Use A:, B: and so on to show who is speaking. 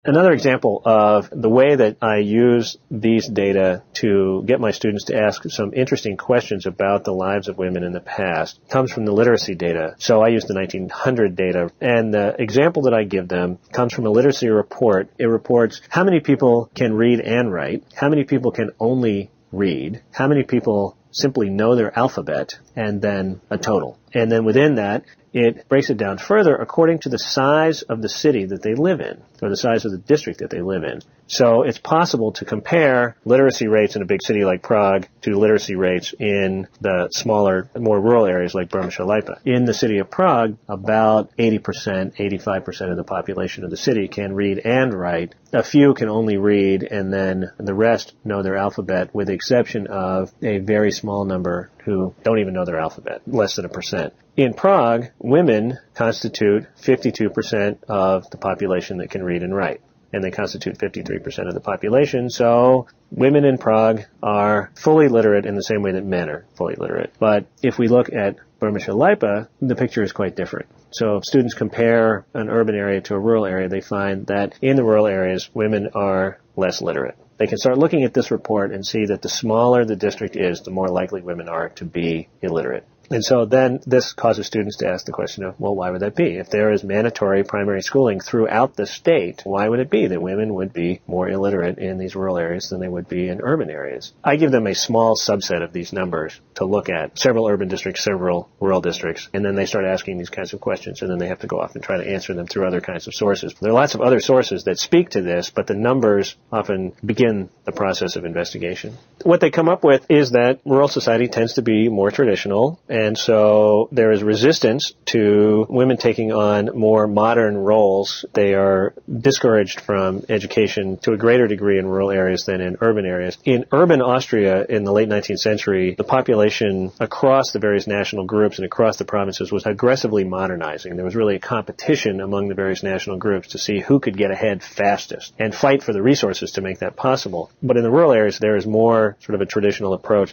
A: Another example of the way that I use these data to get my students to ask some interesting questions about the lives of women in the past comes from the literacy data. So I use the 1900 data, and the example that I give them comes from a literacy report. It reports how many people can read and write, how many people can only read, how many people simply know their alphabet, and then a total. And then within that, it breaks it down further according to the size of the city that they live in, or the size of the district that they live in. So it's possible to compare literacy rates in a big city like Prague to literacy rates in the smaller, more rural areas like Bohemia. In the city of Prague, about 80%, 85% of the population of the city can read and write. A few can only read, and then the rest know their alphabet, with the exception of a very small number who don't even know their alphabet, less than 1%. In Prague, women constitute 52% of the population that can read and write, and they constitute 53% of the population. So women in Prague are fully literate in the same way that men are fully literate. But if we look at Bohemia, the picture is quite different. So if students compare an urban area to a rural area, they find that in the rural areas, women are less literate. They can start looking at this report and see that the smaller the district is, the more likely women are to be illiterate. And so then this causes students to ask the question of, well, why would that be? If there is mandatory primary schooling throughout the state, why would it be that women would be more illiterate in these rural areas than they would be in urban areas? I give them a small subset of these numbers to look at, several urban districts, several rural districts, and then they start asking these kinds of questions, and then they have to go off and try to answer them through other kinds of sources. There are lots of other sources that speak to this, but the numbers often begin the process of investigation. What they come up with is that rural society tends to be more traditional, and so there is resistance to women taking on more modern roles. They are discouraged from education to a greater degree in rural areas than in urban areas. In urban Austria in the late 19th century, the population across the various national groups and across the provinces was aggressively modernizing. There was really a competition among the various national groups to see who could get ahead fastest and fight for the resources to make that possible. But in the rural areas, there is more sort of a traditional approach.